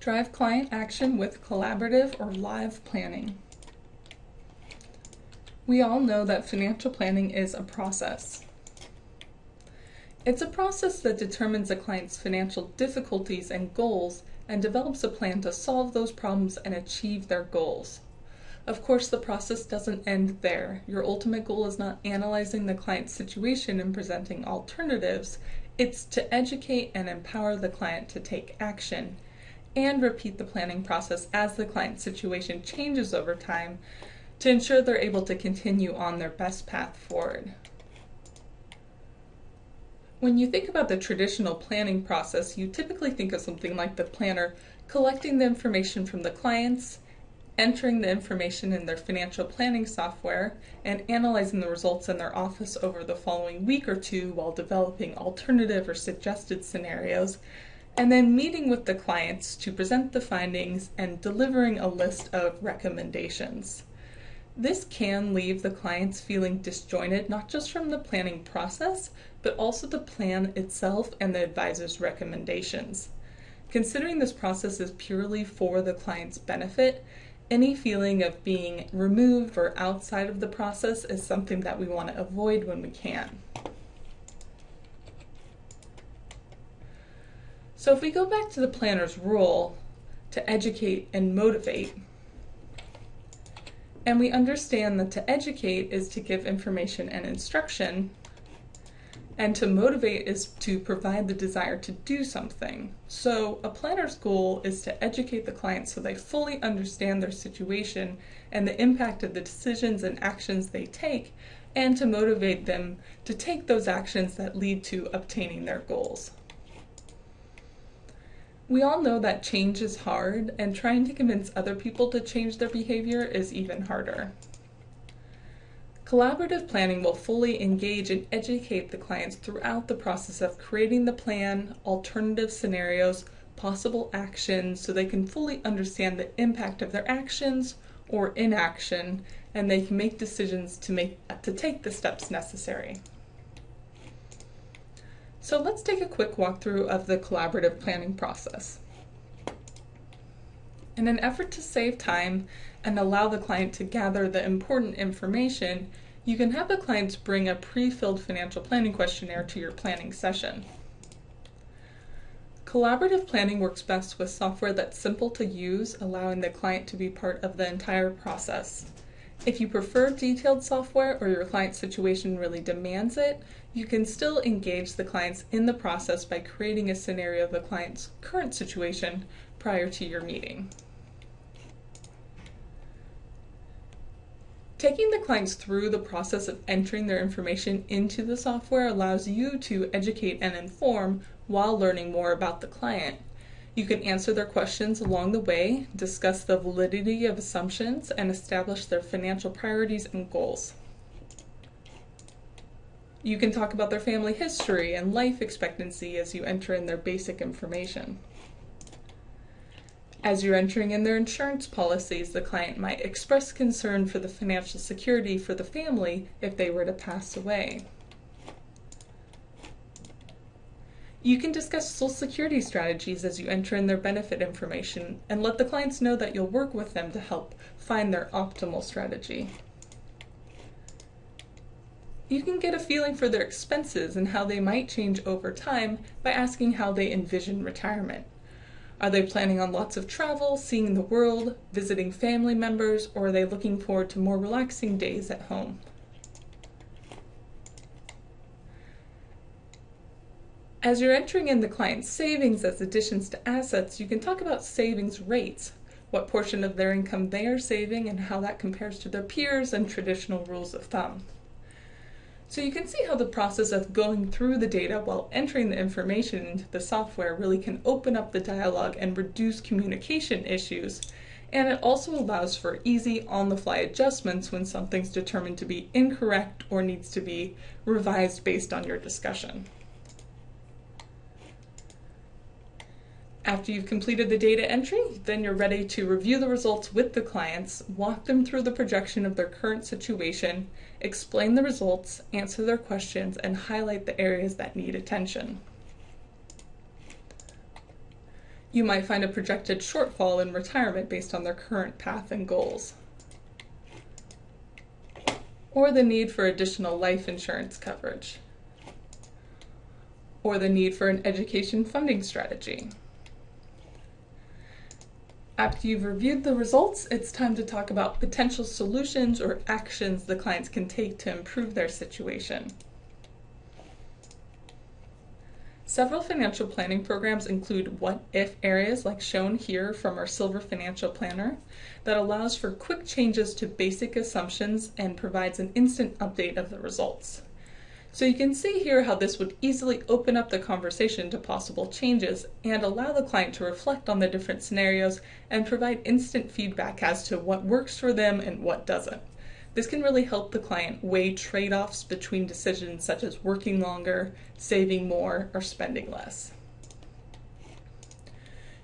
Drive client action with collaborative or live planning. We all know that financial planning is a process. It's a process that determines a client's financial difficulties and goals and develops a plan to solve those problems and achieve their goals. Of course, the process doesn't end there. Your ultimate goal is not analyzing the client's situation and presenting alternatives. It's to educate and empower the client to take action and repeat the planning process as the client's situation changes over time to ensure they're able to continue on their best path forward. When you think about the traditional planning process, you typically think of something like the planner collecting the information from the clients, entering the information in their financial planning software, and analyzing the results in their office over the following week or two while developing alternative or suggested scenarios, and then meeting with the clients to present the findings and delivering a list of recommendations. This can leave the clients feeling disjointed, not just from the planning process, but also the plan itself and the advisor's recommendations. Considering this process is purely for the client's benefit, any feeling of being removed or outside of the process is something that we want to avoid when we can. So if we go back to the planner's role to educate and motivate, and we understand that to educate is to give information and instruction, and to motivate is to provide the desire to do something. So a planner's goal is to educate the client so they fully understand their situation and the impact of the decisions and actions they take, and to motivate them to take those actions that lead to obtaining their goals. We all know that change is hard, and trying to convince other people to change their behavior is even harder. Collaborative planning will fully engage and educate the clients throughout the process of creating the plan, alternative scenarios, possible actions, so they can fully understand the impact of their actions or inaction, and they can make decisions to take the steps necessary. So let's take a quick walkthrough of the collaborative planning process. In an effort to save time and allow the client to gather the important information, you can have the clients bring a pre-filled financial planning questionnaire to your planning session. Collaborative planning works best with software that's simple to use, allowing the client to be part of the entire process. If you prefer detailed software or your client's situation really demands it, you can still engage the clients in the process by creating a scenario of the client's current situation prior to your meeting. Taking the clients through the process of entering their information into the software allows you to educate and inform while learning more about the client. You can answer their questions along the way, discuss the validity of assumptions, and establish their financial priorities and goals. You can talk about their family history and life expectancy as you enter in their basic information. As you're entering in their insurance policies, the client might express concern for the financial security for the family if they were to pass away. You can discuss Social Security strategies as you enter in their benefit information and let the clients know that you'll work with them to help find their optimal strategy. You can get a feeling for their expenses and how they might change over time by asking how they envision retirement. Are they planning on lots of travel, seeing the world, visiting family members, or are they looking forward to more relaxing days at home? As you're entering in the client's savings as additions to assets, you can talk about savings rates, what portion of their income they are saving and how that compares to their peers and traditional rules of thumb. So you can see how the process of going through the data while entering the information into the software really can open up the dialogue and reduce communication issues, and it also allows for easy on-the-fly adjustments when something's determined to be incorrect or needs to be revised based on your discussion. After you've completed the data entry, then you're ready to review the results with the clients, walk them through the projection of their current situation, explain the results, answer their questions, and highlight the areas that need attention. You might find a projected shortfall in retirement based on their current path and goals, or the need for additional life insurance coverage, or the need for an education funding strategy. After you've reviewed the results, it's time to talk about potential solutions or actions the clients can take to improve their situation. Several financial planning programs include what-if areas like shown here from our Silver Financial Planner that allows for quick changes to basic assumptions and provides an instant update of the results. So you can see here how this would easily open up the conversation to possible changes and allow the client to reflect on the different scenarios and provide instant feedback as to what works for them and what doesn't. This can really help the client weigh trade-offs between decisions such as working longer, saving more, or spending less.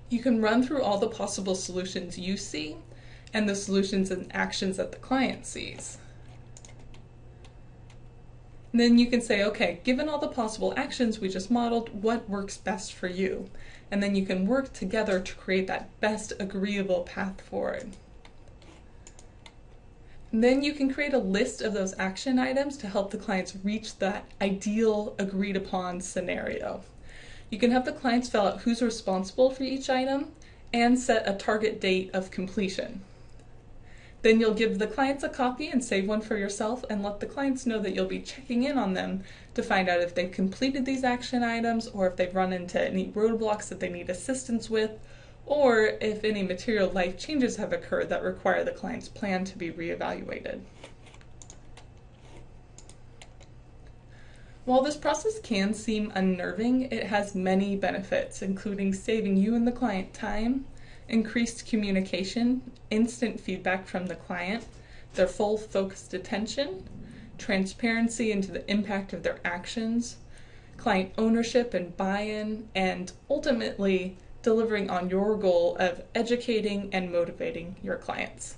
You can run through all the possible solutions you see and the solutions and actions that the client sees. And then you can say, okay, given all the possible actions we just modeled, what works best for you? And then you can work together to create that best agreeable path forward. And then you can create a list of those action items to help the clients reach that ideal agreed upon scenario. You can have the clients fill out who's responsible for each item and set a target date of completion. Then you'll give the clients a copy and save one for yourself and let the clients know that you'll be checking in on them to find out if they've completed these action items or if they've run into any roadblocks that they need assistance with, or if any material life changes have occurred that require the client's plan to be reevaluated. While this process can seem unnerving, it has many benefits, including saving you and the client time, increased communication, instant feedback from the client, their full focused attention, transparency into the impact of their actions, client ownership and buy-in, and ultimately delivering on your goal of educating and motivating your clients.